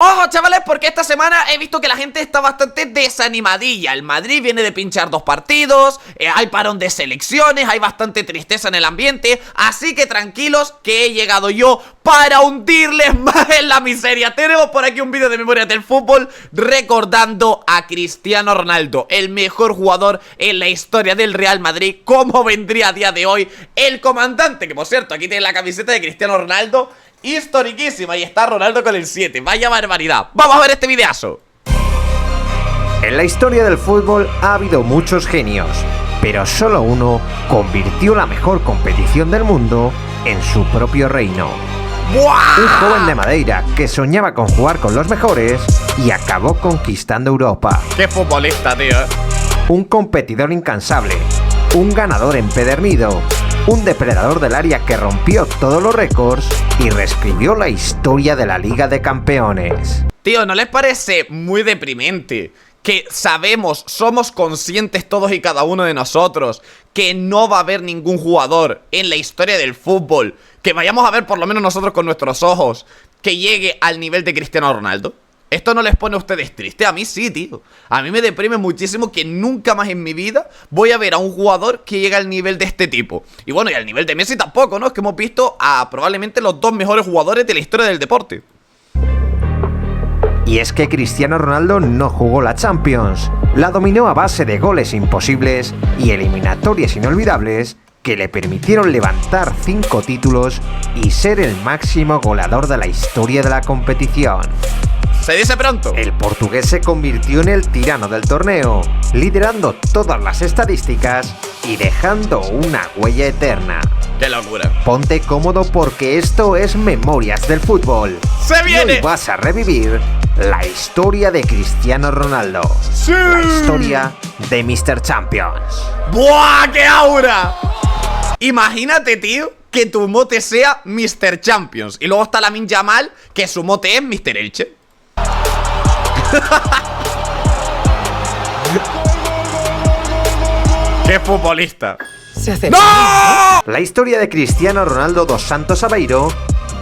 Ojo chavales, porque esta semana he visto que la gente está bastante desanimadilla. El Madrid viene de pinchar 2 partidos, hay parón de selecciones, hay bastante tristeza en el ambiente. Así que tranquilos que he llegado yo para hundirles más en la miseria. Tenemos por aquí un vídeo de Memorias del Fútbol recordando a Cristiano Ronaldo, el mejor jugador en la historia del Real Madrid. Cómo vendría a día de hoy el comandante, que por cierto aquí tiene la camiseta de Cristiano Ronaldo historiquísima, y está Ronaldo con el 7. Vaya barbaridad. Vamos a ver este videazo. En la historia del fútbol ha habido muchos genios, pero solo uno convirtió la mejor competición del mundo en su propio reino. ¡Buah! Un joven de Madeira que soñaba con jugar con los mejores y acabó conquistando Europa. ¡Qué futbolista, tío! Un competidor incansable, un ganador empedernido, un depredador del área que rompió todos los récords y reescribió la historia de la Liga de Campeones. Tío, ¿no les parece muy deprimente que sabemos, somos conscientes todos y cada uno de nosotros que no va a haber ningún jugador en la historia del fútbol que vayamos a ver, por lo menos nosotros con nuestros ojos, que llegue al nivel de Cristiano Ronaldo? ¿Esto no les pone a ustedes tristes? A mí sí, tío. A mí me deprime muchísimo que nunca más en mi vida voy a ver a un jugador que llegue al nivel de este tipo. Y bueno, y al nivel de Messi tampoco, ¿no? Es que hemos visto a probablemente los 2 mejores jugadores de la historia del deporte. Y es que Cristiano Ronaldo no jugó la Champions. La dominó a base de goles imposibles y eliminatorias inolvidables que le permitieron levantar 5 títulos y ser el máximo goleador de la historia de la competición. Se dice pronto. El portugués se convirtió en el tirano del torneo, liderando todas las estadísticas y dejando una huella eterna. ¡Qué locura! Ponte cómodo porque esto es Memorias del Fútbol. ¡Se viene! Y hoy vas a revivir la historia de Cristiano Ronaldo. ¡Sí! La historia de Mr. Champions. ¡Buah, qué aura! Imagínate, tío, que tu mote sea Mr. Champions. Y luego está Lamine Yamal, que su mote es Mr. Elche. ¡Qué futbolista! Se hace... ¡No! La historia de Cristiano Ronaldo dos Santos Aveiro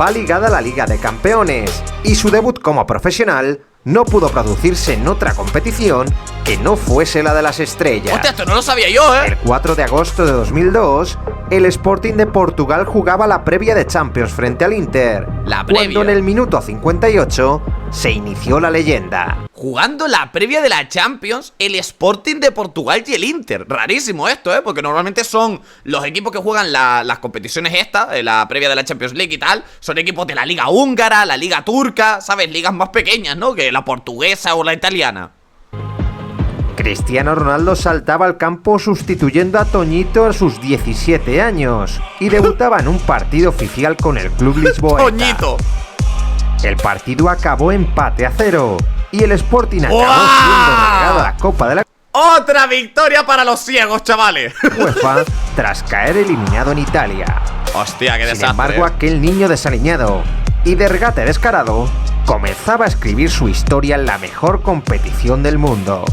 va ligada a la Liga de Campeones y su debut como profesional no pudo producirse en otra competición que no fuese la de las estrellas. ¡Hostia, esto no lo sabía yo, El 4 de agosto de 2002, el Sporting de Portugal jugaba la previa de Champions frente al Inter, La previa. cuando en el minuto 58 se inició la leyenda. Jugando la previa de la Champions, el Sporting de Portugal y el Inter. Rarísimo esto, porque normalmente son los equipos que juegan las competiciones estas, la previa de la Champions League y tal, son equipos de la Liga Húngara, la Liga Turca, ¿sabes? Ligas más pequeñas, ¿no? Que la portuguesa o la italiana. Cristiano Ronaldo saltaba al campo sustituyendo a Toñito a sus 17 años y debutaba en un partido oficial con el club lisboeta. ¡Toñito! El partido acabó empate a 0 y el Sporting acabó ¡Uah! siendo relegado a la Copa de la ¡Otra victoria para los ciegos, chavales! UEFA tras caer eliminado en Italia. Hostia, qué desastre. Sin embargo, aquel niño desaliñado y de regate descarado comenzaba a escribir su historia en la mejor competición del mundo.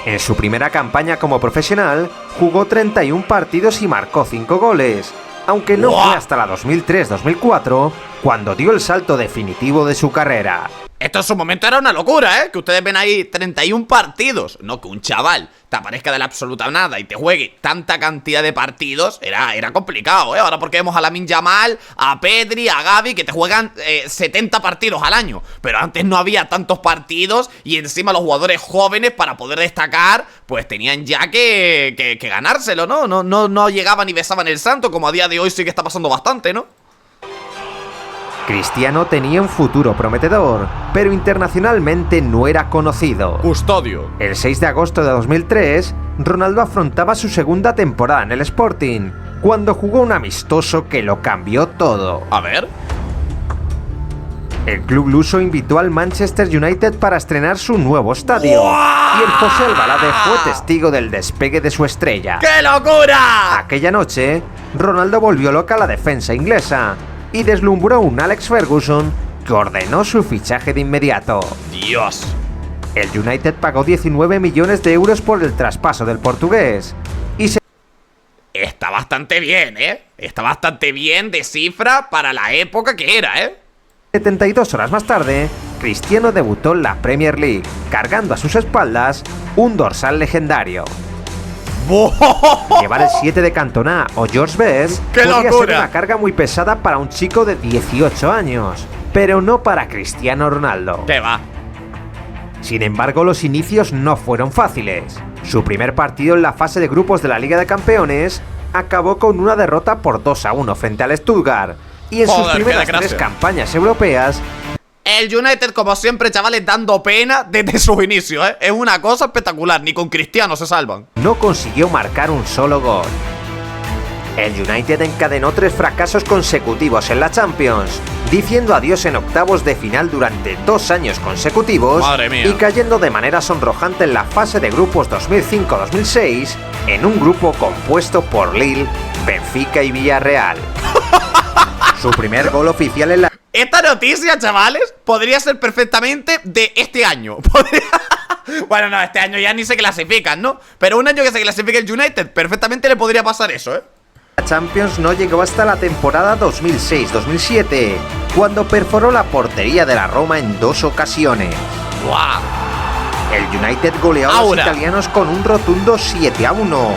En su primera campaña como profesional, jugó 31 partidos y marcó 5 goles, aunque no ¡Buah! fue hasta la 2003-2004 cuando dio el salto definitivo de su carrera. Esto en su momento era una locura, Que ustedes ven ahí 31 partidos. No, que un chaval te aparezca de la absoluta nada y te juegue tanta cantidad de partidos. Era complicado, Ahora porque vemos a Lamine Yamal, a Pedri, a Gavi, que te juegan 70 partidos al año. Pero antes no había tantos partidos y encima los jugadores jóvenes, para poder destacar, pues tenían ya que ganárselo, ¿no? No llegaban y besaban el santo, como a día de hoy sí que está pasando bastante, ¿no? Cristiano tenía un futuro prometedor, pero internacionalmente no era conocido. Custodio. El 6 de agosto de 2003, Ronaldo afrontaba su segunda temporada en el Sporting, cuando jugó un amistoso que lo cambió todo. A ver. El club luso invitó al Manchester United para estrenar su nuevo estadio, y el José Albalade fue testigo del despegue de su estrella. ¡Qué locura! Aquella noche, Ronaldo volvió loca a la defensa inglesa y deslumbró un Alex Ferguson que ordenó su fichaje de inmediato. ¡Dios! El United pagó 19 millones de euros por el traspaso del portugués y se... Está bastante bien, Está bastante bien de cifra para la época que era, 72 horas más tarde, Cristiano debutó en la Premier League, cargando a sus espaldas un dorsal legendario. Llevar el 7 de Cantona o George Best podría ser una carga muy pesada para un chico de 18 años, pero no para Cristiano Ronaldo. ¿Qué va? Sin embargo, los inicios no fueron fáciles. Su primer partido en la fase de grupos de la Liga de Campeones acabó con una derrota por 2-1 frente al Stuttgart, y en sus primeras 3 campañas europeas, el United, como siempre, chavales, dando pena desde sus inicios, ¿eh? Es una cosa espectacular, ni con Cristiano se salvan. No consiguió marcar un solo gol. El United encadenó 3 fracasos consecutivos en la Champions, diciendo adiós en octavos de final durante 2 años consecutivos y cayendo de manera sonrojante en la fase de grupos 2005-2006 en un grupo compuesto por Lille, Benfica y Villarreal. Su primer gol oficial en la... Esta noticia, chavales, podría ser perfectamente de este año. Bueno, no, este año ya ni se clasifican, ¿no? Pero un año que se clasifique el United, perfectamente le podría pasar eso, ¿eh? La Champions no llegó hasta la temporada 2006-2007, cuando perforó la portería de la Roma en 2 ocasiones. ¡Wow! El United goleó a los italianos con un rotundo 7-1,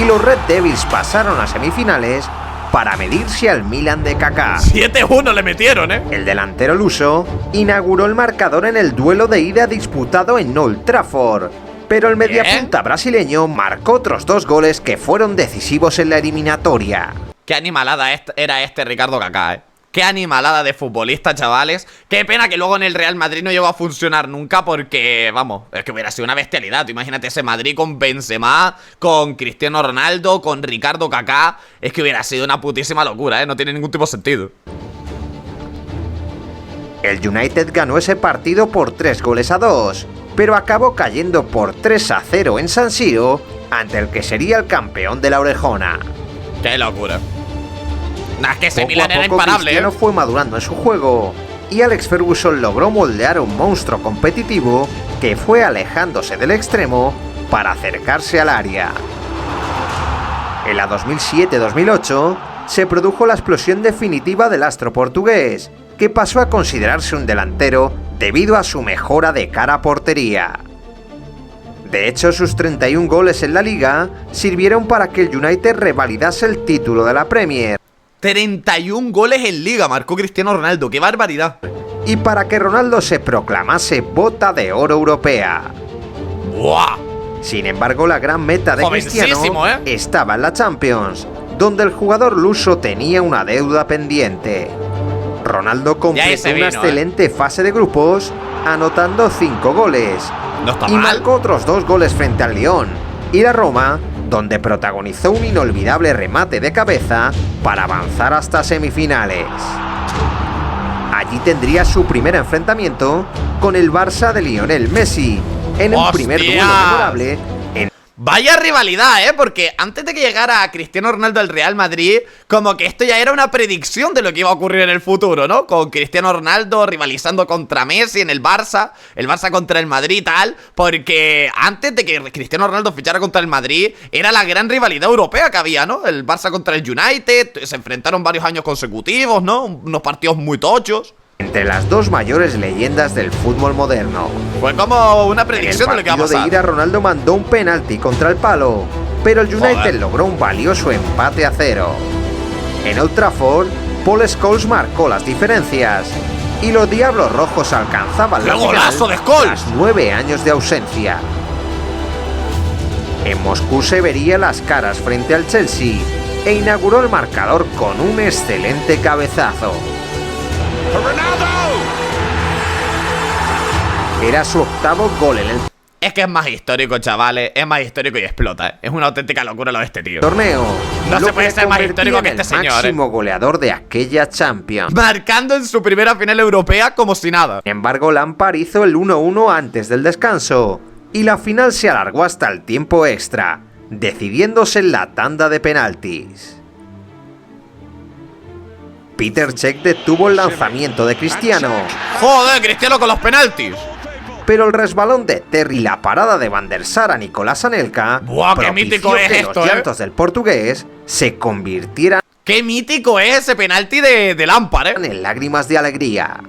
y los Red Devils pasaron a semifinales para medirse al Milan de Kaká. 7-1 le metieron, ¿eh? El delantero luso inauguró el marcador en el duelo de ida disputado en Old Trafford, pero el mediapunta brasileño marcó otros 2 goles que fueron decisivos en la eliminatoria. Qué animalada era este Ricardo Kaká, ¿eh? Qué animalada de futbolista, chavales. Qué pena que luego en el Real Madrid no llegó a funcionar nunca porque, vamos, es que hubiera sido una bestialidad. Tú imagínate ese Madrid con Benzema, con Cristiano Ronaldo, con Ricardo Kaká. Es que hubiera sido una putísima locura, ¿eh? No tiene ningún tipo de sentido. El United ganó ese partido por 3-2, pero acabó cayendo por 3-0 en San Siro ante el que sería el campeón de la Orejona. ¡Qué locura! Nah, es que ese poco Milan a era poco imparable, Cristiano fue madurando en su juego, y Alex Ferguson logró moldear un monstruo competitivo que fue alejándose del extremo para acercarse al área. En la 2007-2008 se produjo la explosión definitiva del astro portugués, que pasó a considerarse un delantero debido a su mejora de cara a portería. De hecho, sus 31 goles en la liga sirvieron para que el United revalidase el título de la Premier. 31 goles en liga marcó Cristiano Ronaldo, ¡qué barbaridad! Y para que Ronaldo se proclamase bota de oro europea. ¡Buah! Sin embargo, la gran meta de Cristiano estaba en la Champions, donde el jugador luso tenía una deuda pendiente. Ronaldo completó una excelente fase de grupos, anotando 5 goles. No está y mal. marcó otros 2 goles frente al Lyon y la Roma, donde protagonizó un inolvidable remate de cabeza para avanzar hasta semifinales. Allí tendría su primer enfrentamiento con el Barça de Lionel Messi, en un primer duelo memorable. Vaya rivalidad, porque antes de que llegara Cristiano Ronaldo al Real Madrid, como que esto ya era una predicción de lo que iba a ocurrir en el futuro, ¿no? Con Cristiano Ronaldo rivalizando contra Messi en el Barça contra el Madrid y tal, porque antes de que Cristiano Ronaldo fichara contra el Madrid, era la gran rivalidad europea que había, ¿no? El Barça contra el United, se enfrentaron varios años consecutivos, ¿no? Unos partidos muy tochos. Entre las 2 mayores leyendas del fútbol moderno. Fue como una predicción de lo que iba a pasar. En el partido de ida, Ronaldo mandó un penalti contra el palo, pero el United logró un valioso empate a 0. En Old Trafford, Paul Scholes marcó las diferencias, y los Diablos Rojos alcanzaban la final tras 9 años de ausencia. En Moscú se vería las caras frente al Chelsea, e inauguró el marcador con un excelente cabezazo. Era su 8º gol en el Es que es más histórico, chavales. Es más histórico y explota, ¿eh? Es una auténtica locura lo de este tío. Torneo. No se puede ser más histórico que este señor, máximo goleador de aquella Champions. Marcando en su primera final europea como si nada. Sin embargo, Lampard hizo el 1-1 antes del descanso, y la final se alargó hasta el tiempo extra, decidiéndose en la tanda de penaltis. Peter Cech detuvo el lanzamiento de Cristiano. ¡Joder, Cristiano con los penaltis! Pero el resbalón de Terry y la parada de Van der Sar a Nicolás Anelka ¡buah, qué mítico es que esto, los llantos del portugués se convirtieran Qué mítico es ese penalti de Lampard, En lágrimas de alegría.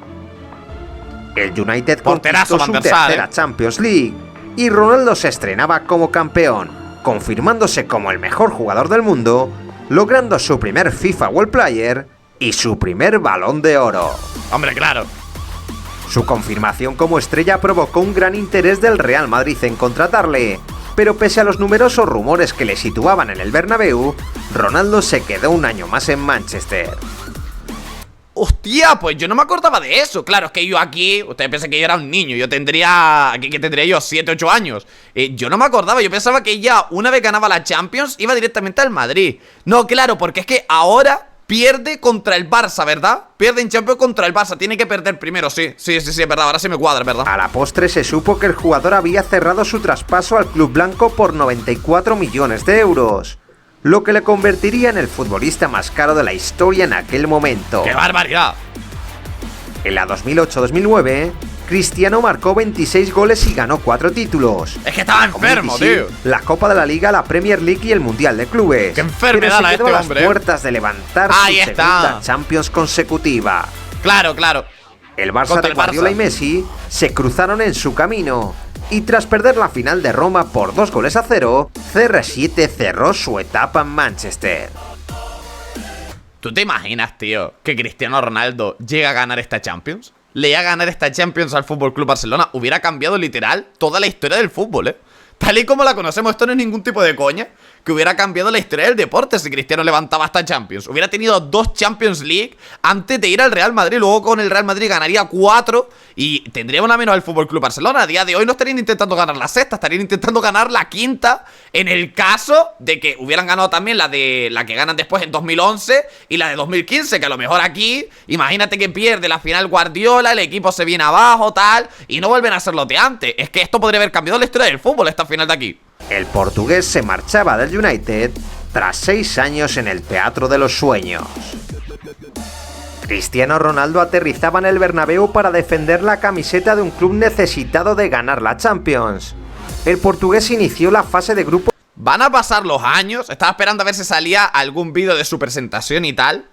El United Porterazo conquistó Van su der Sar, tercera Champions League y Ronaldo se estrenaba como campeón, confirmándose como el mejor jugador del mundo, logrando su primer FIFA World Player y su primer Balón de Oro. Hombre, claro. Su confirmación como estrella provocó un gran interés del Real Madrid en contratarle, pero pese a los numerosos rumores que le situaban en el Bernabéu, Ronaldo se quedó un año más en Manchester. Hostia, pues yo no me acordaba de eso. Claro, es que yo aquí, ustedes piensan que yo era un niño. Yo tendría, que tendría yo 7, 8 años. Yo no me acordaba, yo pensaba que ya una vez ganaba la Champions iba directamente al Madrid. No, claro, porque es que ahora pierde contra el Barça, ¿verdad? Pierde en Champions contra el Barça, tiene que perder primero, sí, es verdad, ahora sí me cuadra, ¿verdad? A la postre se supo que el jugador había cerrado su traspaso al club blanco por 94 millones de euros, lo que le convertiría en el futbolista más caro de la historia en aquel momento. ¡Qué barbaridad! En la 2008-2009, Cristiano marcó 26 goles y ganó 4 títulos. Es que estaba enfermo, tío. La Copa de la Liga, la Premier League y el Mundial de Clubes. ¡Qué enfermedad la de este hombre! A las puertas de levantar Ahí su segunda Champions consecutiva. Claro, claro. El Barça de Guardiola y Messi se cruzaron en su camino. Y tras perder la final de Roma por 2-0, CR7 cerró su etapa en Manchester. ¿Tú te imaginas, tío, que Cristiano Ronaldo llega a ganar esta Champions? Le llega a ganar esta Champions al FC Barcelona. Hubiera cambiado literal toda la historia del fútbol, ¿eh? Tal y como la conocemos, esto no es ningún tipo de coña. Que hubiera cambiado la historia del deporte si Cristiano levantaba esta Champions. Hubiera tenido 2 Champions League antes de ir al Real Madrid. Luego con el Real Madrid ganaría 4 y tendría una menos al FC Barcelona. A día de hoy no estarían intentando ganar la sexta, estarían intentando ganar la quinta. En el caso de que hubieran ganado también la que ganan después en 2011 y la de 2015. Que a lo mejor aquí, imagínate que pierde la final Guardiola, el equipo se viene abajo, tal, y no vuelven a ser los de antes. Es que esto podría haber cambiado la historia del fútbol, esta final de aquí. El portugués se marchaba del United tras 6 años en el Teatro de los Sueños. Cristiano Ronaldo aterrizaba en el Bernabéu para defender la camiseta de un club necesitado de ganar la Champions. El portugués inició la fase de grupo. Van a pasar los años, estaba esperando a ver si salía algún vídeo de su presentación y tal.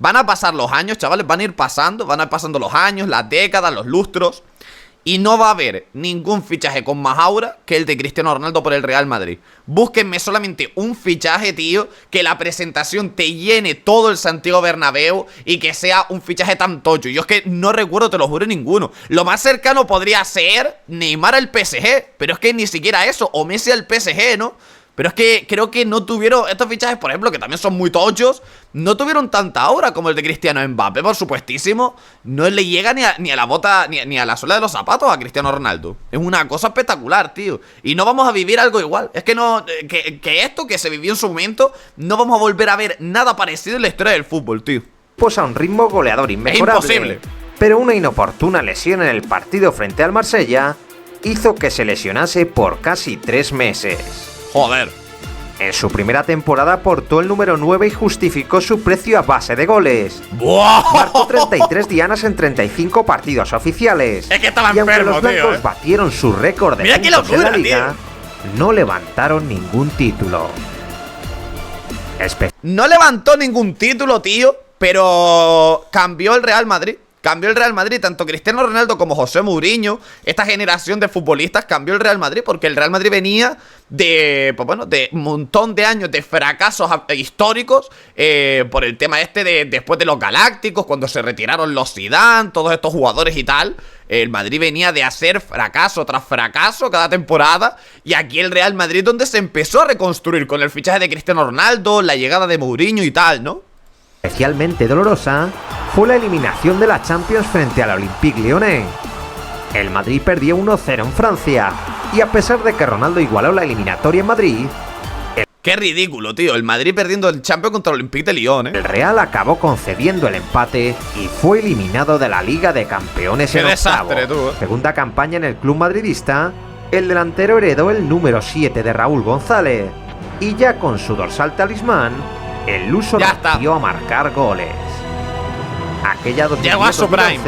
Van a pasar los años, chavales, van a ir pasando los años, las décadas, los lustros. Y no va a haber ningún fichaje con más aura que el de Cristiano Ronaldo por el Real Madrid. Búsquenme solamente un fichaje, tío, que la presentación te llene todo el Santiago Bernabéu y que sea un fichaje tan tocho. Yo es que no recuerdo, te lo juro, ninguno. Lo más cercano podría ser Neymar al PSG, pero es que ni siquiera eso, o Messi al PSG, ¿no? Pero es que creo que no tuvieron estos fichajes, por ejemplo, que también son muy tochos, no tuvieron tanta obra como el de Cristiano. Mbappé, por supuestísimo, no le llega ni a la bota, ni a la suela de los zapatos a Cristiano Ronaldo. Es una cosa espectacular, tío. Y no vamos a vivir algo igual. Es que no, que esto que se vivió en su momento, no vamos a volver a ver nada parecido en la historia del fútbol, tío. Pues a un ritmo goleador inmejorable. Es imposible. Pero una inoportuna lesión en el partido frente al Marsella hizo que se lesionase por casi 3 meses. Joder. En su primera temporada portó el número 9 y justificó su precio a base de goles. ¡Buah! Marcó 33 dianas en 35 partidos oficiales. Es que estaba y aunque enfermo, los blancos tío, batieron su récord de Mira qué puntos en locura, la liga, tío. no levantaron ningún título. No levantó ningún título, tío, pero cambió el Real Madrid. Cambió el Real Madrid, tanto Cristiano Ronaldo como José Mourinho. Esta generación de futbolistas cambió el Real Madrid porque el Real Madrid venía de, pues bueno, de un montón de años de fracasos históricos por el tema este de después de los Galácticos, cuando se retiraron los Zidane, todos estos jugadores y tal. El Madrid venía de hacer fracaso tras fracaso cada temporada. Y aquí el Real Madrid donde se empezó a reconstruir con el fichaje de Cristiano Ronaldo, la llegada de Mourinho y tal, ¿no? Especialmente dolorosa fue la eliminación de la Champions frente al Olympique Lyonnais. El Madrid perdió 1-0 en Francia y a pesar de que Ronaldo igualó la eliminatoria en Madrid, Qué ridículo, tío, el Madrid perdiendo el Champions contra el Olympique de Lyon, el Real acabó concediendo el empate y fue eliminado de la Liga de Campeones Qué en desastre, octavos. tú. Segunda campaña en el club madridista, el delantero heredó el número 7 de Raúl González y ya con su dorsal talismán, el luso volvió a marcar goles. Aquella 2010-2011,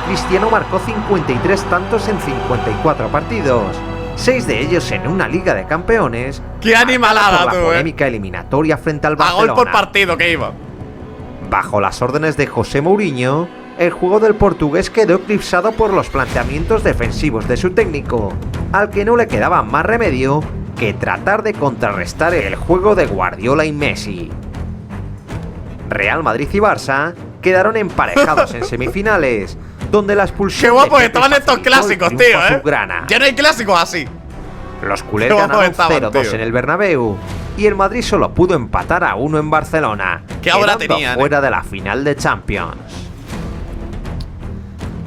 Cristiano marcó 53 tantos en 54 partidos, 6 de ellos en una Liga de Campeones. ¡Qué animalada, por la tú, polémica eliminatoria frente al Barcelona. A gol por partido que iba. Bajo las órdenes de José Mourinho, el juego del portugués quedó eclipsado por los planteamientos defensivos de su técnico, al que no le quedaba más remedio que tratar de contrarrestar el juego de Guardiola y Messi. Real Madrid y Barça quedaron emparejados en semifinales, donde la expulsión... ¡Qué guapos estaban estos clásicos, tío, Ya no hay clásicos así. Los culés ganaron 0-2 en el Bernabéu y el Madrid solo pudo empatar a 1 en Barcelona, que ahora quedando tenían, fuera de la final de Champions.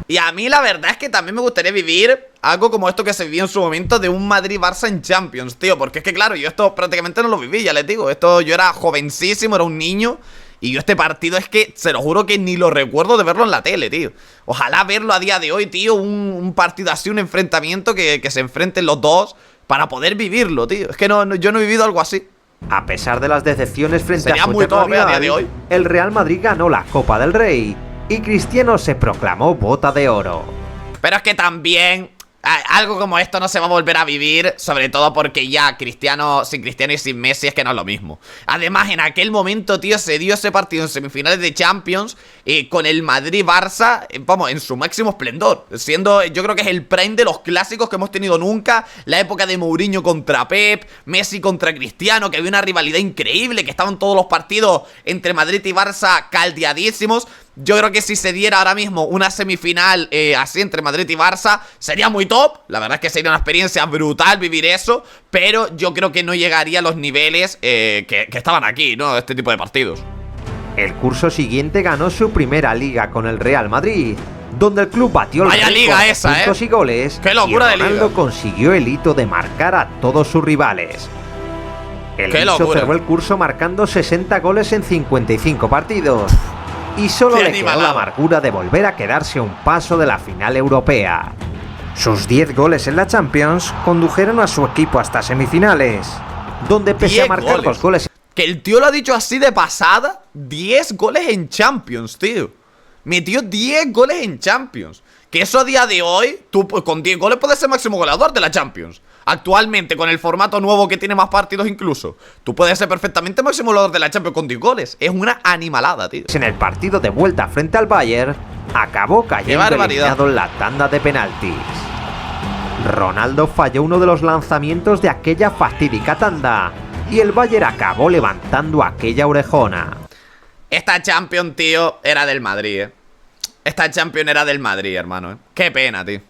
Y a mí la verdad es que también me gustaría vivir algo como esto que se vivió en su momento de un Madrid-Barça en Champions, tío. Porque es que claro, yo esto prácticamente no lo viví, ya les digo. Yo era jovencísimo, era un niño. Y yo este partido es que, se lo juro que ni lo recuerdo de verlo en la tele, tío. Ojalá verlo a día de hoy, tío. Un partido así, un enfrentamiento que se enfrenten los dos para poder vivirlo, tío. Es que yo no he vivido algo así. A pesar de las decepciones frente Sería a su muy top, rival, a día de hoy. el Real Madrid ganó la Copa del Rey y Cristiano se proclamó Bota de Oro. Pero es que también algo como esto no se va a volver a vivir, sobre todo porque ya sin Cristiano y sin Messi es que no es lo mismo. Además, en aquel momento, tío, se dio ese partido en semifinales de Champions con el Madrid-Barça, vamos, en su máximo esplendor. Yo creo que es el prime de los clásicos que hemos tenido nunca. La época de Mourinho contra Pep, Messi contra Cristiano, que había una rivalidad increíble, que estaban todos los partidos entre Madrid y Barça caldeadísimos. Yo creo que si se diera ahora mismo una semifinal así entre Madrid y Barça, sería muy top. La verdad es que sería una experiencia brutal vivir eso, pero yo creo que no llegaría a los niveles que estaban aquí, ¿no? Este tipo de partidos. El curso siguiente ganó su primera liga con el Real Madrid, donde el club batió el Vaya liga récord esa, de puntos y goles. ¡Qué locura y Ronaldo de liga! consiguió el hito de marcar a todos sus rivales. El bicho cerró el curso marcando 60 goles en 55 partidos. Y solo le quedó la amargura de volver a quedarse a un paso de la final europea. Sus 10 goles en la Champions condujeron a su equipo hasta semifinales, donde pese a marcar 2 goles... Que el tío lo ha dicho así de pasada, 10 goles en Champions, tío. Metió 10 goles en Champions. Que eso a día de hoy, tú con 10 goles puedes ser máximo goleador de la Champions. Actualmente, con el formato nuevo que tiene más partidos incluso, tú puedes ser perfectamente máximo goleador de la Champions con 10 goles. Es una animalada, tío. En el partido de vuelta frente al Bayern, acabó cayendo eliminado en la tanda de penaltis. Ronaldo falló uno de los lanzamientos de aquella fatídica tanda y el Bayern acabó levantando aquella orejona. Esta Champions, tío, era del Madrid, Esta Champions era del Madrid, hermano, Qué pena, tío.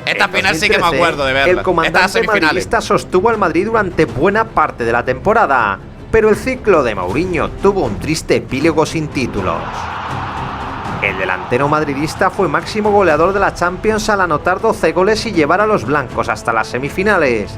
Esta final sí que me acuerdo de verla. El comandante madridista sostuvo al Madrid durante buena parte de la temporada, pero el ciclo de Mourinho tuvo un triste epílogo sin títulos. El delantero madridista fue máximo goleador de la Champions al anotar 12 goles y llevar a los blancos hasta las semifinales.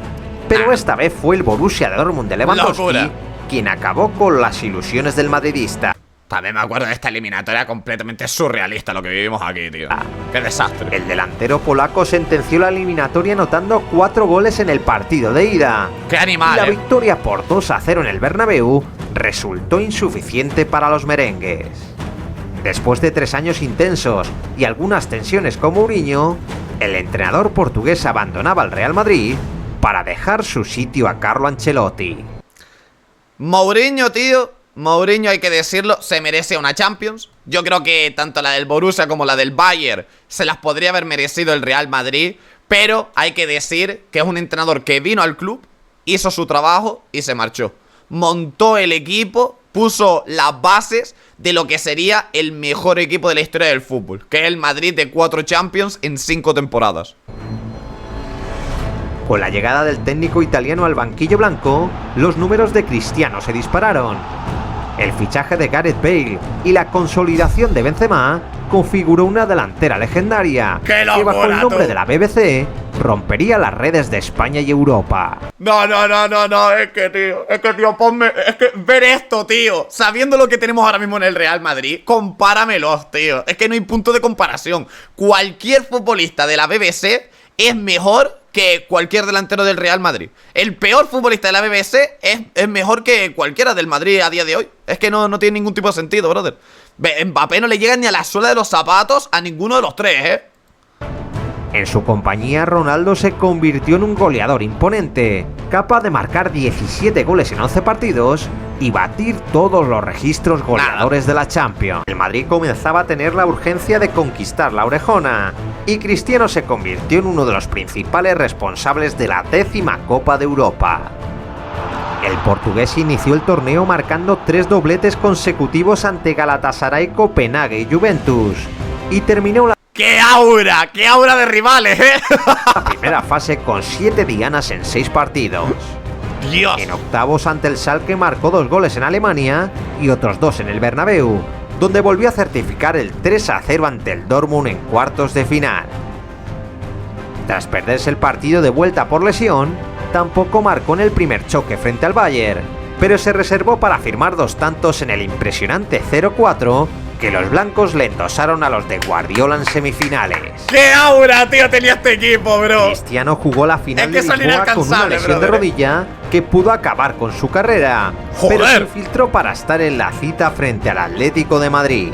Pero esta vez fue el Borussia Dortmund de Lewandowski quien acabó con las ilusiones del madridista. También me acuerdo de esta eliminatoria completamente surrealista lo que vivimos aquí, tío. ¡Qué desastre! El delantero polaco sentenció la eliminatoria anotando 4 goles en el partido de ida. ¡Qué animal! Y la victoria por 2-0 en el Bernabéu resultó insuficiente para los merengues. Después de 3 años intensos y algunas tensiones con Mourinho, el entrenador portugués abandonaba el Real Madrid para dejar su sitio a Carlo Ancelotti. Mourinho, tío, hay que decirlo, se merece una Champions. Yo creo que tanto la del Borussia como la del Bayern se las podría haber merecido el Real Madrid, pero hay que decir que es un entrenador que vino al club, hizo su trabajo y se marchó. Montó el equipo, puso las bases de lo que sería el mejor equipo de la historia del fútbol, que es el Madrid de 4 Champions en 5 temporadas. Con la llegada del técnico italiano al banquillo blanco, los números de Cristiano se dispararon. El fichaje de Gareth Bale y la consolidación de Benzema configuró una delantera legendaria que bajo el nombre de la BBC rompería las redes de España y Europa. No, es que tío, ponme, es que ver esto, tío, sabiendo lo que tenemos ahora mismo en el Real Madrid, compáramelos, tío, es que no hay punto de comparación. Cualquier futbolista de la BBC es mejor que cualquier delantero del Real Madrid. El peor futbolista de la BBC es mejor que cualquiera del Madrid a día de hoy. Es que no tiene ningún tipo de sentido, brother. Mbappé no le llega ni a la suela de los zapatos a ninguno de los tres, En su compañía, Ronaldo se convirtió en un goleador imponente, capaz de marcar 17 goles en 11 partidos y batir todos los registros goleadores de la Champions. El Madrid comenzaba a tener la urgencia de conquistar la orejona, y Cristiano se convirtió en uno de los principales responsables de la 10ª Copa de Europa. El portugués inició el torneo marcando 3 dobletes consecutivos ante Galatasaray, Copenhague y Juventus, y terminó la ¡Qué aura! ¡Qué aura de rivales, la primera fase con 7 dianas en 6 partidos. ¡Dios! En octavos ante el Schalke marcó 2 goles en Alemania y otros 2 en el Bernabéu, donde volvió a certificar el 3-0 ante el Dortmund en cuartos de final. Tras perderse el partido de vuelta por lesión, tampoco marcó en el primer choque frente al Bayern, pero se reservó para firmar 2 tantos en el impresionante 0-4 que los blancos le endosaron a los de Guardiola en semifinales. ¡Qué aura, tío, tenía este equipo, bro! Cristiano jugó la final Es que de Lisboa con una lesión de rodilla que pudo acabar con su carrera, pero se infiltró para estar en la cita frente al Atlético de Madrid.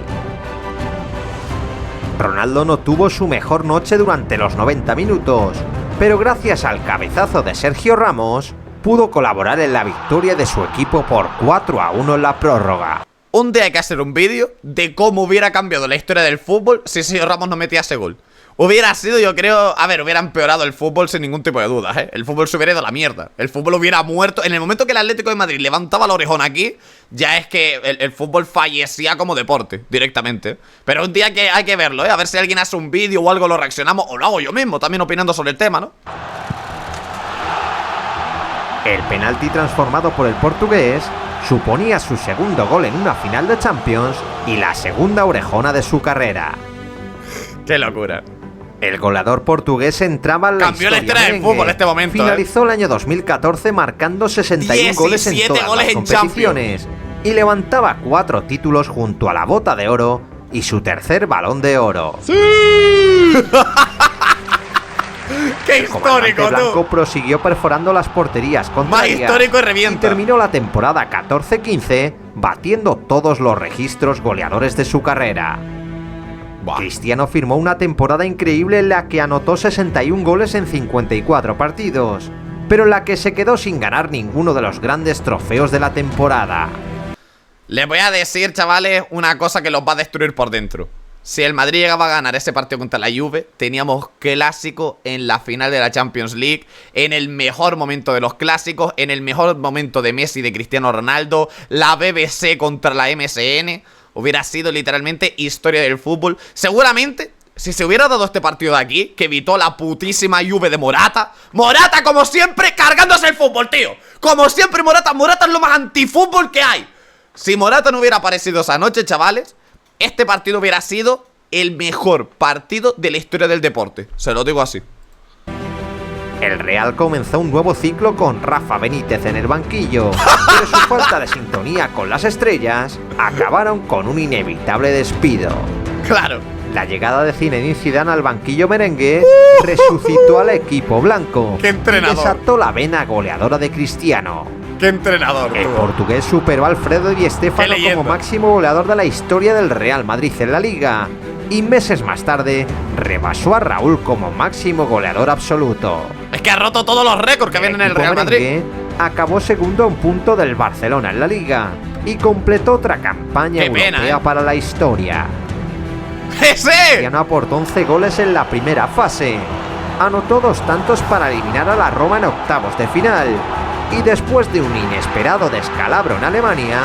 Ronaldo no tuvo su mejor noche durante los 90 minutos, pero gracias al cabezazo de Sergio Ramos, pudo colaborar en la victoria de su equipo por 4-1 en la prórroga. Un día hay que hacer un vídeo de cómo hubiera cambiado la historia del fútbol si Sergio Ramos no metía ese gol. Hubiera sido, yo creo, a ver, hubiera empeorado el fútbol sin ningún tipo de duda, ¿eh? El fútbol se hubiera ido a la mierda. El fútbol hubiera muerto. En el momento que el Atlético de Madrid levantaba la orejón aquí, ya es que el fútbol fallecía como deporte, directamente. Pero un día que hay que verlo, ¿eh? A ver si alguien hace un vídeo o algo, lo reaccionamos, o lo hago yo mismo, también opinando sobre el tema, ¿no? El penalti transformado por el portugués suponía su segundo gol en una final de Champions y la segunda orejona de su carrera. ¡Qué locura! El goleador portugués entraba en la Cambió la historia del fútbol en este momento. Finalizó el año 2014 marcando 61 goles en todas las competiciones y levantaba 4 títulos junto a la Bota de Oro y su tercer Balón de Oro. ¡Sí! ¡Qué histórico, el blanco prosiguió perforando las porterías contrarias. Más histórico y revienta. Y terminó la temporada 14-15 batiendo todos los registros goleadores de su carrera. Buah. Cristiano firmó una temporada increíble en la que anotó 61 goles en 54 partidos, pero en la que se quedó sin ganar ninguno de los grandes trofeos de la temporada. Les voy a decir, chavales, una cosa que los va a destruir por dentro. Si el Madrid llegaba a ganar ese partido contra la Juve, teníamos clásico en la final de la Champions League, en el mejor momento de los clásicos, en el mejor momento de Messi y de Cristiano Ronaldo, la BBC contra la MSN. Hubiera sido literalmente historia del fútbol. Seguramente, si se hubiera dado este partido de aquí, que evitó la putísima Juve de Morata. Morata, como siempre, cargándose el fútbol, tío. Como siempre, Morata es lo más antifútbol que hay. Si Morata no hubiera aparecido esa noche, chavales, este partido hubiera sido el mejor partido de la historia del deporte. Se lo digo así. El Real comenzó un nuevo ciclo con Rafa Benítez en el banquillo, pero su falta de sintonía con las estrellas acabaron con un inevitable despido. Claro. La llegada de Zinedine Zidane al banquillo merengue resucitó al equipo blanco. ¡Qué entrenador! Y desató la vena goleadora de Cristiano. ¡Qué entrenador! El portugués superó a Alfredo Di Stéfano como máximo goleador de la historia del Real Madrid en la Liga. Y meses más tarde rebasó a Raúl como máximo goleador absoluto. Es que ha roto todos los récords que vienen en el Real Madrid. Acabó segundo a un punto del Barcelona en la Liga y completó otra campaña europea para la historia. ¡Ese! Cristiano aportó 11 goles en la primera fase. Anotó 2 tantos para eliminar a la Roma en octavos de final. Y después de un inesperado descalabro en Alemania,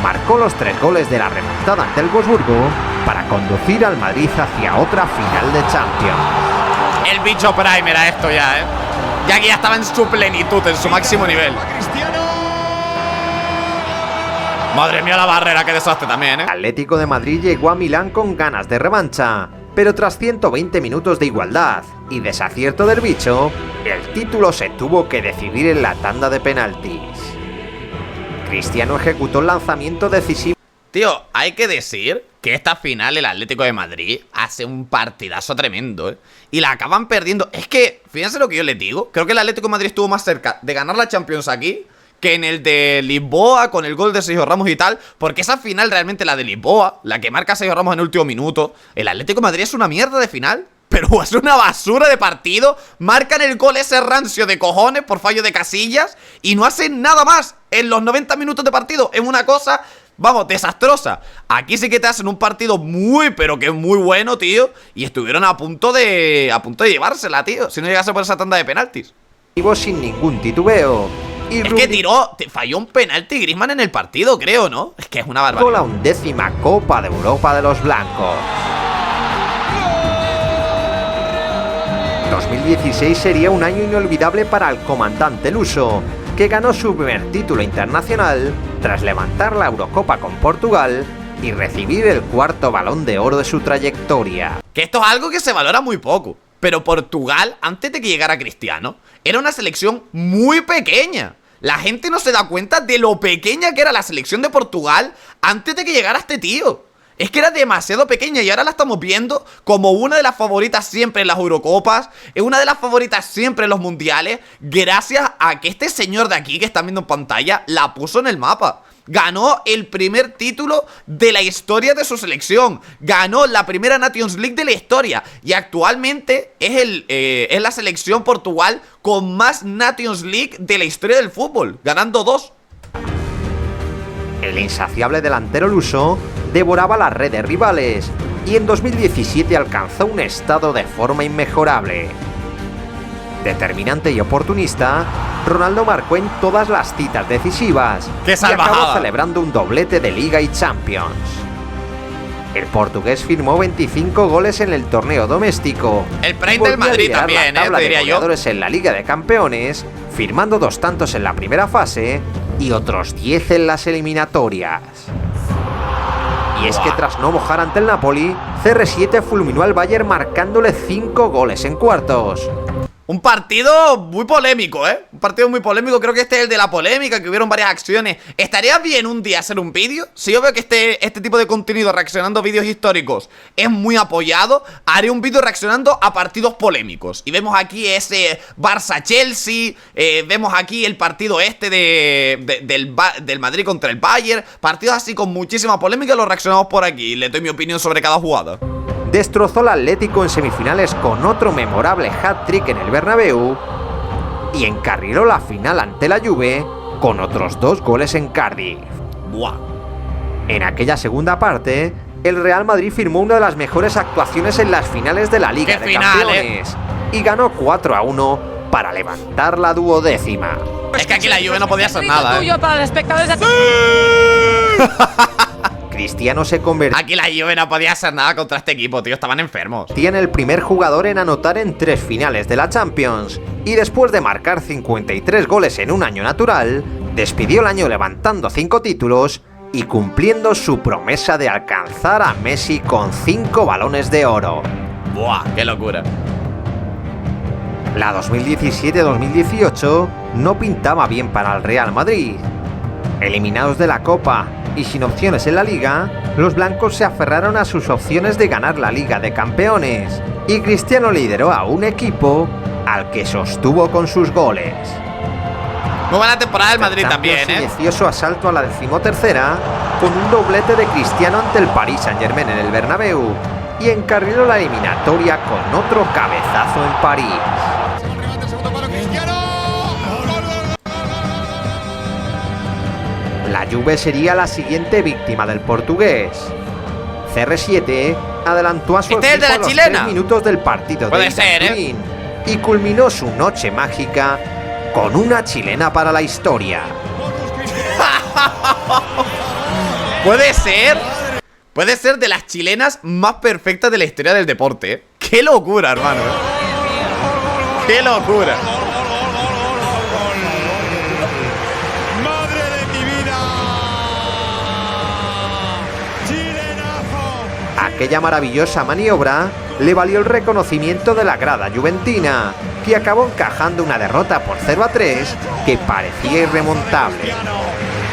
marcó los 3 goles de la remontada ante el Wolfsburgo para conducir al Madrid hacia otra final de Champions. El bicho Prime era esto ya, ya que ya estaba en su plenitud, en su máximo nivel. Madre mía la barrera, qué desastre también, El Atlético de Madrid llegó a Milán con ganas de revancha, pero tras 120 minutos de igualdad y desacierto del bicho, el título se tuvo que decidir en la tanda de penaltis. Cristiano ejecutó el lanzamiento decisivo. Tío, hay que decir que esta final el Atlético de Madrid hace un partidazo tremendo, y la acaban perdiendo. Es que, fíjense lo que yo les digo, creo que el Atlético de Madrid estuvo más cerca de ganar la Champions aquí que en el de Lisboa, con el gol de Sergio Ramos y tal, porque esa final realmente, la de Lisboa, la que marca Sergio Ramos en el último minuto, el Atlético de Madrid es una mierda de final, pero es una basura de partido. Marcan el gol ese rancio de cojones por fallo de Casillas y no hacen nada más en los 90 minutos de partido. Es una cosa, vamos, desastrosa. Aquí sí que te hacen un partido muy, pero que muy bueno, tío. Y estuvieron a punto de llevársela, tío, si no llegase por esa tanda de penaltis. Sin ningún titubeo. Y es que falló un penalti Griezmann en el partido, creo, ¿no? Es que es una barbaridad. La 11ª Copa de Europa de los blancos. 2016 sería un año inolvidable para el comandante luso, que ganó su primer título internacional tras levantar la Eurocopa con Portugal y recibir el 4º Balón de Oro de su trayectoria. Que esto es algo que se valora muy poco. Pero Portugal, antes de que llegara Cristiano, era una selección muy pequeña. La gente no se da cuenta de lo pequeña que era la selección de Portugal antes de que llegara este tío. Es que era demasiado pequeña y ahora la estamos viendo como una de las favoritas siempre en las Eurocopas. Es una de las favoritas siempre en los mundiales, gracias a que este señor de aquí que están viendo en pantalla la puso en el mapa. Ganó el primer título de la historia de su selección. Ganó la primera Nations League de la historia. Y actualmente es la selección Portugal con más Nations League de la historia del fútbol, ganando 2. El insaciable delantero luso devoraba las redes rivales y en 2017 alcanzó un estado de forma inmejorable. Determinante y oportunista, Ronaldo marcó en todas las citas decisivas ¡Qué y salvajada! acabó celebrando un doblete de Liga y Champions. El portugués firmó 25 goles en el torneo doméstico. El prime del Madrid también, la tabla te diría de goleadores en la Liga de Campeones, firmando 2 tantos en la primera fase y otros 10 en las eliminatorias. Y es que tras no mojar ante el Napoli, CR7 fulminó al Bayern marcándole 5 goles en cuartos. Un partido muy polémico, ¿eh? Un partido muy polémico, creo que este es el de la polémica, que hubieron varias acciones. ¿Estaría bien un día hacer un vídeo? Si yo veo que este tipo de contenido reaccionando a vídeos históricos es muy apoyado, haré un vídeo reaccionando a partidos polémicos. Y vemos aquí ese Barça-Chelsea, vemos aquí el partido del Madrid contra el Bayern. Partidos así con muchísima polémica, los reaccionamos por aquí y le doy mi opinión sobre cada jugada. Destrozó al Atlético en semifinales con otro memorable hat-trick en el Bernabéu y encarriló la final ante la Juve con otros 2 goles en Cardiff. Buah. En aquella segunda parte, el Real Madrid firmó una de las mejores actuaciones en las finales de la Liga de Campeones y ganó 4-1 para levantar la 12ª. Es que aquí la Juve no podía hacer nada, ¿eh? Para los espectadores de... Cristiano se convirtió Aquí la Juve no podía hacer nada contra este equipo, tío, estaban enfermos. en el primer jugador en anotar en 3 finales de la Champions y después de marcar 53 goles en un año natural, despidió el año levantando 5 títulos y cumpliendo su promesa de alcanzar a Messi con 5 balones de oro. Buah, qué locura. La 2017-2018 no pintaba bien para el Real Madrid. Eliminados de la Copa y sin opciones en la Liga, los blancos se aferraron a sus opciones de ganar la Liga de Campeones y Cristiano lideró a un equipo al que sostuvo con sus goles. Muy buena temporada del Madrid también, ¿eh? Precioso asalto a la 13ª con un doblete de Cristiano ante el Paris Saint-Germain en el Bernabéu y encarriló la eliminatoria con otro cabezazo en París. La Juve sería la siguiente víctima del portugués. CR7 adelantó a su ¿Este es el de equipo la a los chilena? 3 minutos del partido Puede de ser, ¿eh? Turín y culminó su noche mágica con una chilena para la historia. Puede ser. Puede ser de las chilenas más perfectas de la historia del deporte, ¿eh? ¡Qué locura, hermano! ¡Qué locura! ¡Madre de mi vida! ¡Chilenazo! Aquella maravillosa maniobra le valió el reconocimiento de la grada juventina, que acabó encajando una derrota por 0-3 que parecía irremontable.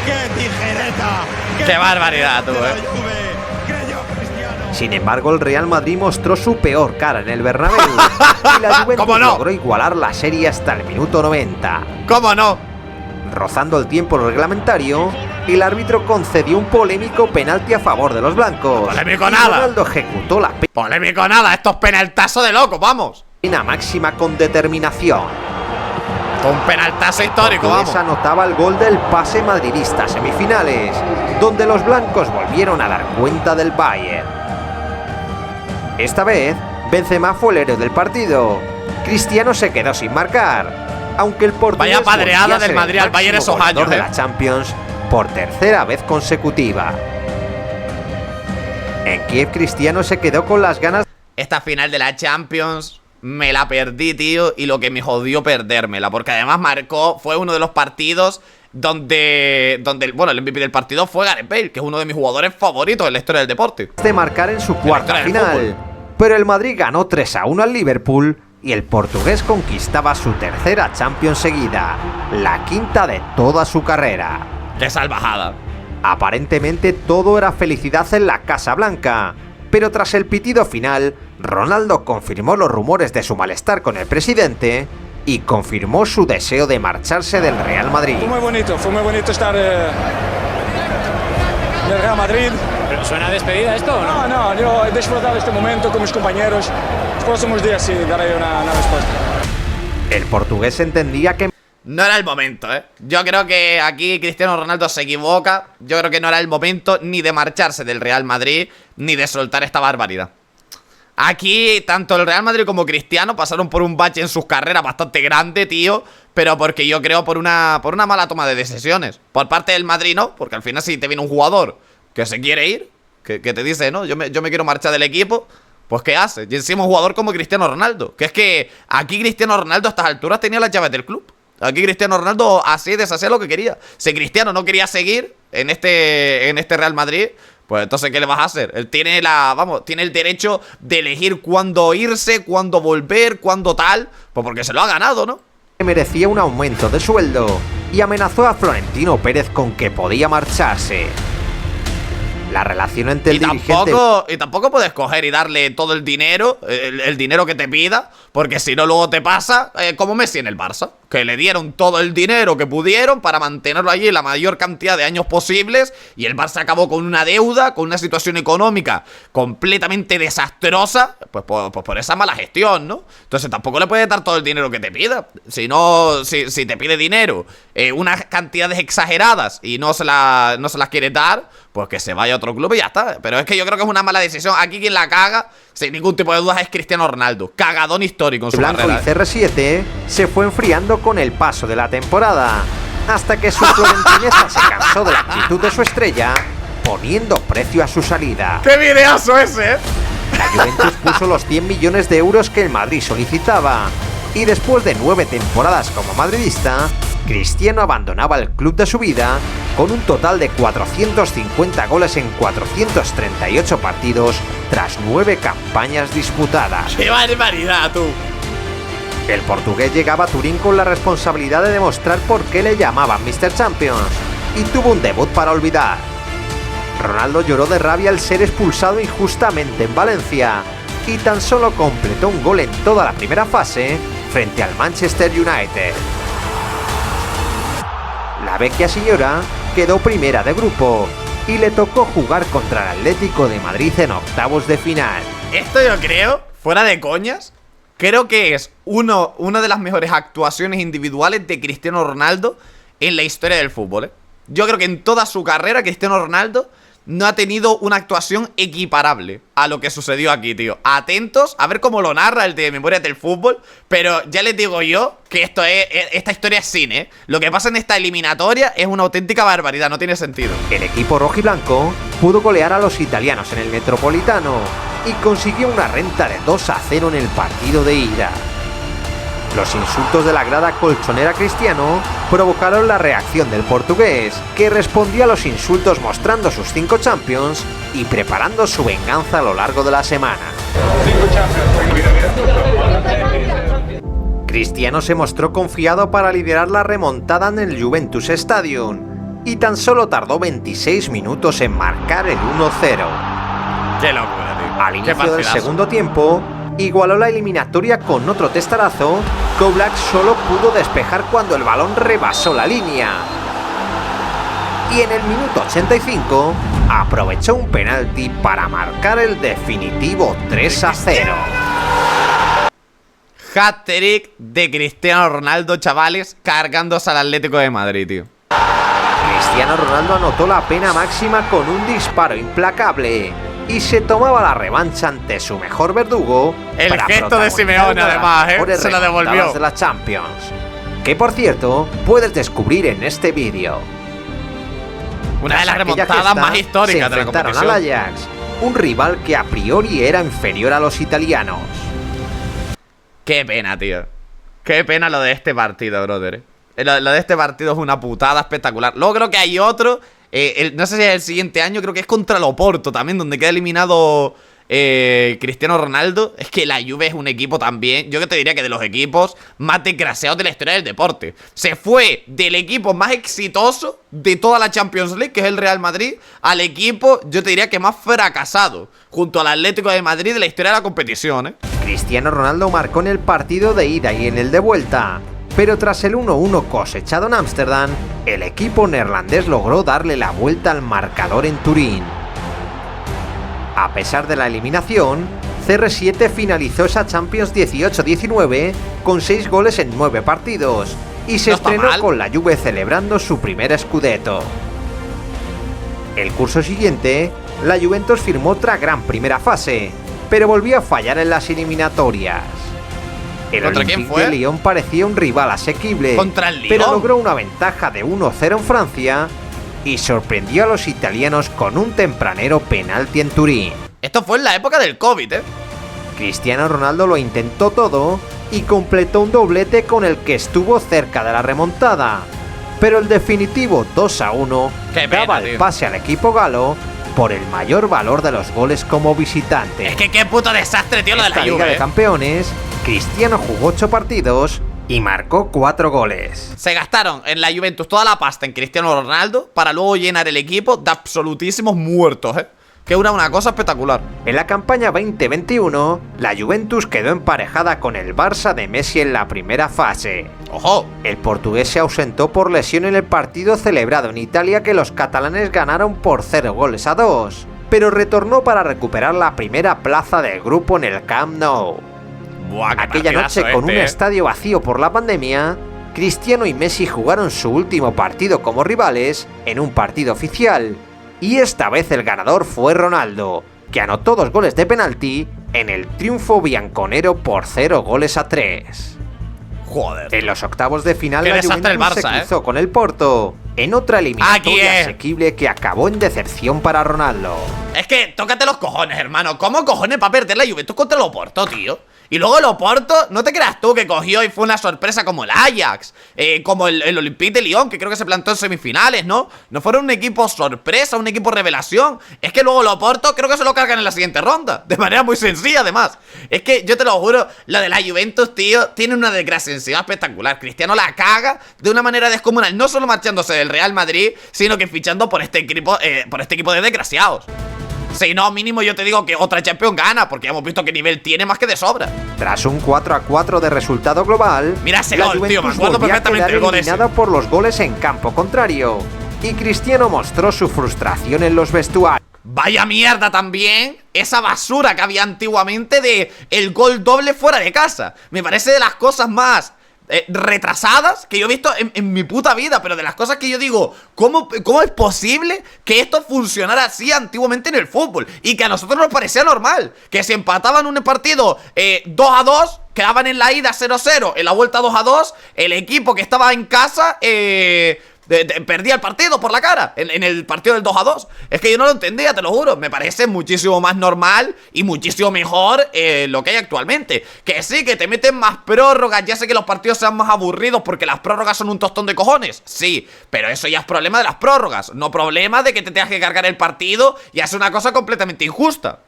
¡Qué tijereta! ¡Qué barbaridad, tú, Juve! ¡Creyó Cristiano! Sin embargo, el Real Madrid mostró su peor cara en el Bernabéu y la Juventus ¿Cómo no? logró igualar la serie hasta el minuto 90. ¿Cómo no? Rozando el tiempo reglamentario, el árbitro concedió un polémico penalti a favor de los blancos. Polémico y nada. Ronaldo ejecutó la Polémico nada, estos penaltazos de loco, vamos. pena máxima con determinación. Un penaltazo histórico, Portugués vamos. anotaba el gol del pase madridista a semifinales, donde los blancos volvieron a dar cuenta del Bayern. Esta vez, Benzema fue el héroe del partido. Cristiano se quedó sin marcar, aunque el portugués Vaya padreada volvía a ser del Madrid el al Bayern máximo esos goleador años, de la Champions por tercera vez consecutiva. En Kiev, Cristiano se quedó con las ganas. Esta final de la Champions me la perdí, tío, y lo que me jodió perdérmela, porque además fue uno de los partidos donde el MVP del partido fue Gareth Bale, que es uno de mis jugadores favoritos en la historia del deporte. De marcar en su cuarta historia del final, pero el Madrid ganó 3-1 al Liverpool y el portugués conquistaba su tercera Champions seguida, la quinta de toda su carrera. ¡Qué salvajada! Aparentemente todo era felicidad en la Casa Blanca, pero tras el pitido final, Ronaldo confirmó los rumores de su malestar con el presidente y confirmó su deseo de marcharse del Real Madrid. Fue muy bonito estar en el Real Madrid. ¿Pero suena a despedida esto o no? No, yo he disfrutado este momento con mis compañeros. Los próximos días sí daré una respuesta. El portugués entendía que No era el momento, ¿eh? Yo creo que aquí Cristiano Ronaldo se equivoca. Yo creo que no era el momento ni de marcharse del Real Madrid, ni de soltar esta barbaridad. Aquí, tanto el Real Madrid como Cristiano pasaron por un bache en sus carreras bastante grande, tío. Pero porque yo creo por una mala toma de decisiones. Por parte del Madrid, no. Porque al final si te viene un jugador que se quiere ir, que te dice, no, yo me quiero marchar del equipo, pues ¿qué hace? Y encima un jugador como Cristiano Ronaldo. Que es que aquí Cristiano Ronaldo a estas alturas tenía las llaves del club. Aquí Cristiano Ronaldo así deshacía lo que quería. Si Cristiano no quería seguir en este Real Madrid, pues entonces ¿qué le vas a hacer? Él tiene tiene el derecho de elegir cuándo irse, cuándo volver, cuándo tal. Pues porque se lo ha ganado, ¿no? merecía un aumento de sueldo y amenazó a Florentino Pérez con que podía marcharse. La relación entre el dirigente Y tampoco puedes coger y darle todo el dinero, el dinero que te pida, porque si no luego te pasa como Messi en el Barça, que le dieron todo el dinero que pudieron para mantenerlo allí la mayor cantidad de años posibles, y el Barça acabó con una deuda, con una situación económica completamente desastrosa, pues por esa mala gestión, ¿no? Entonces tampoco le puedes dar todo el dinero que te pida. Si te pide dinero, unas cantidades exageradas y no se las quiere dar, pues que se vaya a otro club y ya está. Pero es que yo creo que es una mala decisión. Aquí quien la caga, sin ningún tipo de dudas, es Cristiano Ronaldo. Cagadón histórico en su Blanco carrera. y CR7 se fue enfriando con el paso de la temporada, hasta que su florentinesa se cansó de la actitud de su estrella, poniendo precio a su salida. ¡Qué videazo ese, eh! La Juventus puso los 100 millones de euros que el Madrid solicitaba, y después de 9 temporadas como madridista, Cristiano abandonaba el club de su vida con un total de 450 goles en 438 partidos tras 9 campañas disputadas. ¡Qué barbaridad, tú! El portugués llegaba a Turín con la responsabilidad de demostrar por qué le llamaban Mr. Champions, y tuvo un debut para olvidar. Ronaldo lloró de rabia al ser expulsado injustamente en Valencia, y tan solo completó un gol en toda la primera fase frente al Manchester United. La vecchia señora quedó primera de grupo y le tocó jugar contra el Atlético de Madrid en octavos de final. Esto yo creo, fuera de coñas, creo que es una de las mejores actuaciones individuales de Cristiano Ronaldo en la historia del fútbol, ¿eh? Yo creo que en toda su carrera Cristiano Ronaldo no ha tenido una actuación equiparable a lo que sucedió aquí, tío. Atentos a ver cómo lo narra el de Memorias del Fútbol, pero ya les digo yo que esta historia es cine, ¿eh? Lo que pasa en esta eliminatoria es una auténtica barbaridad, no tiene sentido. El equipo rojiblanco pudo golear a los italianos en el Metropolitano y consiguió una renta de 2-0 en el partido de ida. Los insultos de la grada colchonera a Cristiano provocaron la reacción del portugués, que respondió a los insultos mostrando sus 5 Champions y preparando su venganza a lo largo de la semana. Cristiano se mostró confiado para liderar la remontada en el Juventus Stadium y tan solo tardó 26 minutos en marcar el 1-0. Qué locura, tío. Al Qué inicio del partidazo. segundo tiempo, igualó la eliminatoria con otro testarazo que Oblak solo pudo despejar cuando el balón rebasó la línea. y en el minuto 85 aprovechó un penalti para marcar el definitivo 3-0. Hat-trick de Cristiano Ronaldo, chavales, cargándose al Atlético de Madrid, tío. Cristiano Ronaldo anotó la pena máxima con un disparo implacable y se tomaba la revancha ante su mejor verdugo. El para gesto de protagonizar Simeone, una de las además, mejores se la devolvió. remontadas de la Champions, que por cierto puedes descubrir en este vídeo. Una de las Tras aquella remontadas gesta, más históricas de la se enfrentaron competición. al Ajax, un rival que a priori era inferior a los italianos. Qué pena, tío. Qué pena lo de este partido, brother. Lo de este partido es una putada espectacular. Luego creo que hay otro, no sé si es el siguiente año, creo que es contra el Oporto también, donde queda eliminado Cristiano Ronaldo. Es que la Juve es un equipo también, yo que te diría que de los equipos más desgraciados de la historia del deporte. Se fue del equipo más exitoso de toda la Champions League, que es el Real Madrid, al equipo, yo te diría que más fracasado, junto al Atlético de Madrid, de la historia de la competición, ¿eh? Cristiano Ronaldo marcó en el partido de ida y en el de vuelta, pero tras el 1-1 cosechado en Ámsterdam, el equipo neerlandés logró darle la vuelta al marcador en Turín. A pesar de la eliminación, CR7 finalizó esa Champions 18-19 con 6 goles en 9 partidos y se No está estrenó mal. con la Juve celebrando su primer Scudetto. El curso siguiente, la Juventus firmó otra gran primera fase, pero volvió a fallar en las eliminatorias. El ¿Contra quién Olympique fue? de Lyon parecía un rival asequible, ¿Contra el Lyon? pero logró una ventaja de 1-0 en Francia y sorprendió a los italianos con un tempranero penalti en Turín. Esto fue en la época del COVID, ¿eh? Cristiano Ronaldo lo intentó todo y completó un doblete con el que estuvo cerca de la remontada, pero el definitivo 2-1 Qué pena, daba el tío. pase al equipo galo por el mayor valor de los goles como visitante. Es que qué puto desastre, tío, lo de la Esta Liga Juve, de ¿eh? Campeones, Cristiano jugó 8 partidos y marcó 4 goles. Se gastaron en la Juventus toda la pasta en Cristiano Ronaldo para luego llenar el equipo de absolutísimos muertos, ¿eh? Que era una cosa espectacular. En la campaña 2021, la Juventus quedó emparejada con el Barça de Messi en la primera fase. ¡Ojo! El portugués se ausentó por lesión en el partido celebrado en Italia que los catalanes ganaron por 0-2, pero retornó para recuperar la primera plaza del grupo en el Camp Nou. Buah, qué Aquella partidazo noche, con un este, ¿eh? estadio vacío por la pandemia, Cristiano y Messi jugaron su último partido como rivales en un partido oficial, y esta vez el ganador fue Ronaldo, que anotó 2 goles de penalti en el triunfo bianconero por 0-3. Joder. En los octavos de final, Qué la desastre el Juventus Barça, se cruzó con el Porto en otra Aquí eliminatoria es. asequible que acabó en decepción para Ronaldo. Es que tócate los cojones, hermano. ¿Cómo cojones va a perder la Juventus contra el Oporto, tío? Y luego el Oporto, no te creas tú que cogió y fue una sorpresa como el Ajax, como el Olympique de Lyon, que creo que se plantó en semifinales, ¿no? No fueron un equipo sorpresa, un equipo revelación. Es que luego el Oporto creo que se lo cargan en la siguiente ronda, de manera muy sencilla además. Es que yo te lo juro, la de la Juventus, tío, tiene una desgraciación espectacular. Cristiano la caga de una manera descomunal, no solo marchándose del Real Madrid, sino que fichando por este equipo de desgraciados. Si no, mínimo yo te digo que otra Champions gana, porque ya hemos visto qué nivel tiene más que de sobra. Tras un 4-4 de resultado global, Mira ese la gol, tío, me Juventus acuerdo volvía a perfectamente quedar el gol ese. eliminada por los goles en campo contrario, y Cristiano mostró su frustración en los vestuarios. Vaya mierda también esa basura que había antiguamente de el gol doble fuera de casa. Me parece de las cosas más retrasadas que yo he visto en mi puta vida, pero de las cosas que yo digo, ¿cómo es posible que esto funcionara así antiguamente en el fútbol? Y que a nosotros nos parecía normal, que si empataban un partido 2-2, quedaban en la ida 0-0, en la vuelta 2-2, el equipo que estaba en casa perdía el partido por la cara en el partido del 2-2. Es que yo no lo entendía, te lo juro. Me parece muchísimo más normal y muchísimo mejor lo que hay actualmente. Que sí, que te meten más prórrogas. Ya sé que los partidos sean más aburridos porque las prórrogas son un tostón de cojones. Sí, pero eso ya es problema de las prórrogas, no problema de que te tengas que cargar el partido y hacer una cosa completamente injusta.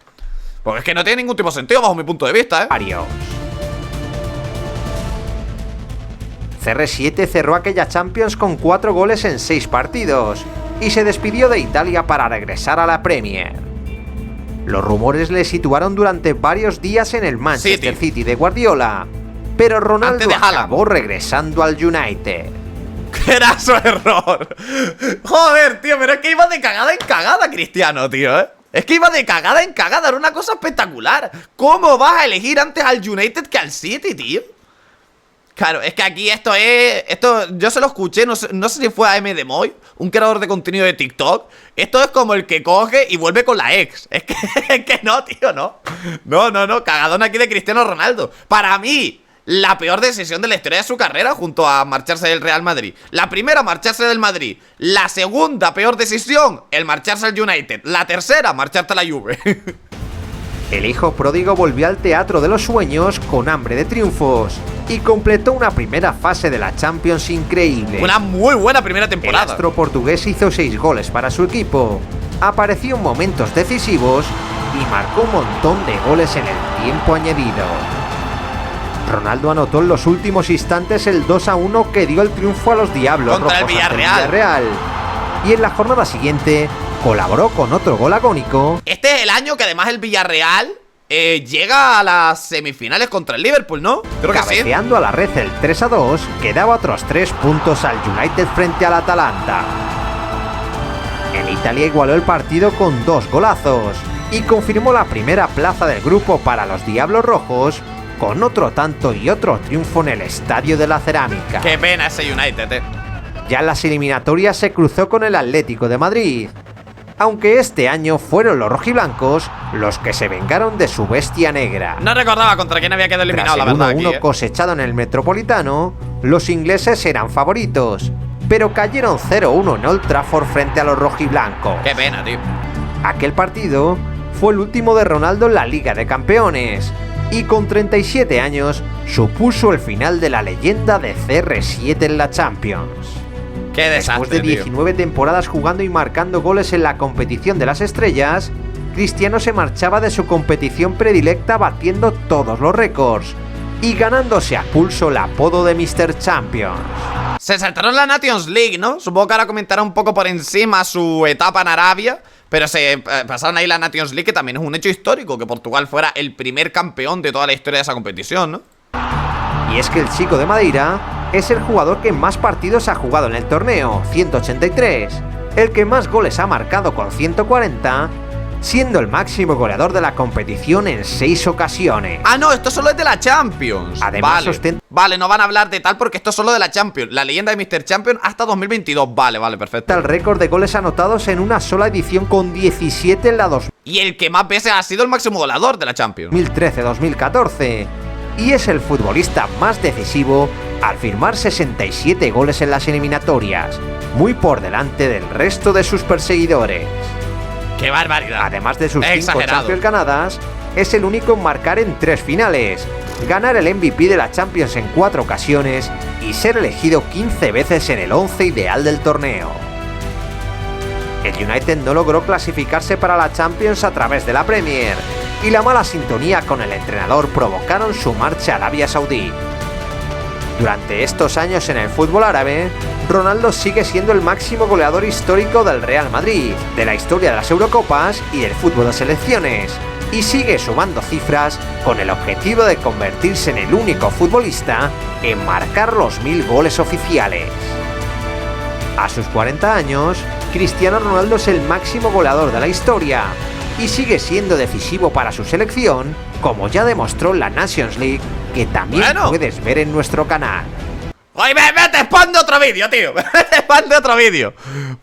Porque es que no tiene ningún tipo de sentido bajo mi punto de vista, CR7 cerró aquella Champions con 4 goles en 6 partidos y se despidió de Italia para regresar a la Premier. Los rumores le situaron durante varios días en el Manchester City de Guardiola, pero Ronaldo Antes de Haaland. acabó regresando al United. Graso error. Joder, tío, pero es que iba de cagada en cagada, Cristiano, tío, ¿eh? Es que iba de cagada en cagada, era una cosa espectacular. ¿Cómo vas a elegir antes al United que al City, tío? Claro, es que aquí esto yo se lo escuché, no sé si fue a M. Demoy, un creador de contenido de TikTok. Esto es como el que coge y vuelve con la ex. Es que no, tío, no. No, cagadón aquí de Cristiano Ronaldo. Para mí, la peor decisión de la historia de su carrera, junto a marcharse del Real Madrid. La primera, marcharse del Madrid. La segunda peor decisión, el marcharse al United. La tercera, marcharte a la Juve. El hijo pródigo volvió al teatro de los sueños con hambre de triunfos y completó una primera fase de la Champions increíble. Una muy buena primera El temporada. astro portugués hizo 6 goles para su equipo, apareció en momentos decisivos y marcó un montón de goles en el tiempo añadido. Ronaldo anotó en los últimos instantes el 2-1 que dio el triunfo a los Diablos Contra Rojos el ante Villarreal. Y en la jornada siguiente colaboró con otro gol agónico. Este es el año que además el Villarreal llega a las semifinales contra el Liverpool, ¿no? Creo que sí. Cabeceando a la red el 3-2, que daba otros 3 puntos al United frente al Atalanta. En Italia igualó el partido con 2 golazos y confirmó la primera plaza del grupo para los Diablos Rojos con otro tanto y otro triunfo en el Estadio de la Cerámica. Qué pena ese United, Ya en las eliminatorias se cruzó con el Atlético de Madrid, aunque este año fueron los rojiblancos los que se vengaron de su bestia negra. No recordaba contra quién había quedado eliminado, Tras la el verdad, 1-1 aquí, cosechado en el Metropolitano, los ingleses eran favoritos, pero cayeron 0-1 en Old Trafford frente a los rojiblancos. Qué pena, tío. Aquel partido fue el último de Ronaldo en la Liga de Campeones y con 37 años supuso el final de la leyenda de CR7 en la Champions. Qué desastre, Después de 19 temporadas jugando y marcando goles en la competición de las estrellas, Cristiano se marchaba de su competición predilecta batiendo todos los récords y ganándose a pulso el apodo de Mr. Champions. Se saltaron la Nations League, ¿no? Supongo que ahora comentará un poco por encima su etapa en Arabia, pero se pasaron ahí la Nations League, que también es un hecho histórico, que Portugal fuera el primer campeón de toda la historia de esa competición, ¿no? Y es que el chico de Madeira es el jugador que más partidos ha jugado en el torneo, 183, el que más goles ha marcado con 140, siendo el máximo goleador de la competición en 6 ocasiones. Ah, no, esto solo es de la Champions. Además, Vale, no van a hablar de tal porque esto es solo de la Champions. La leyenda de Mr. Champion hasta 2022. Vale, perfecto. El récord de goles anotados en una sola edición con 17 en la Y el que más veces ha sido el máximo goleador de la Champions. 2013-2014. Y es el futbolista más decisivo al firmar 67 goles en las eliminatorias, muy por delante del resto de sus perseguidores. ¡Qué barbaridad! Además de sus 5 Exagerado. Champions ganadas, es el único en marcar en 3 finales, ganar el MVP de la Champions en 4 ocasiones y ser elegido 15 veces en el 11 ideal del torneo. El United no logró clasificarse para la Champions a través de la Premier, y la mala sintonía con el entrenador provocaron su marcha a Arabia Saudí. Durante estos años en el fútbol árabe, Ronaldo sigue siendo el máximo goleador histórico del Real Madrid, de la historia de las Eurocopas y del fútbol de selecciones, y sigue sumando cifras con el objetivo de convertirse en el único futbolista en marcar los 1000 goles oficiales. A sus 40 años, Cristiano Ronaldo es el máximo goleador de la historia y sigue siendo decisivo para su selección, como ya demostró en la Nations League, que también puedes ver en nuestro canal. ¡Oye, vete, spam de otro vídeo, tío! ¡Vete, spam de otro vídeo!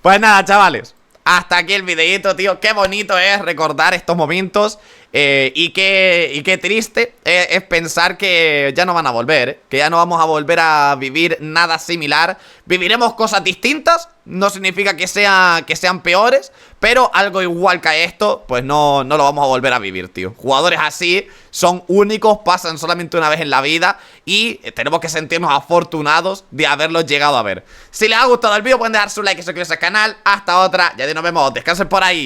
Pues nada, chavales, hasta aquí el videíto, tío. Qué bonito es recordar estos momentos. Y qué triste es pensar que ya no van a volver, que ya no vamos a volver a vivir nada similar. Viviremos cosas distintas, no significa que sean peores, pero algo igual que esto, pues no lo vamos a volver a vivir, tío. Jugadores así son únicos, pasan solamente una vez en la vida y tenemos que sentirnos afortunados de haberlos llegado a ver. Si les ha gustado el vídeo, pueden dejar su like y suscribirse al canal. Hasta otra, ya nos vemos, descansen por ahí.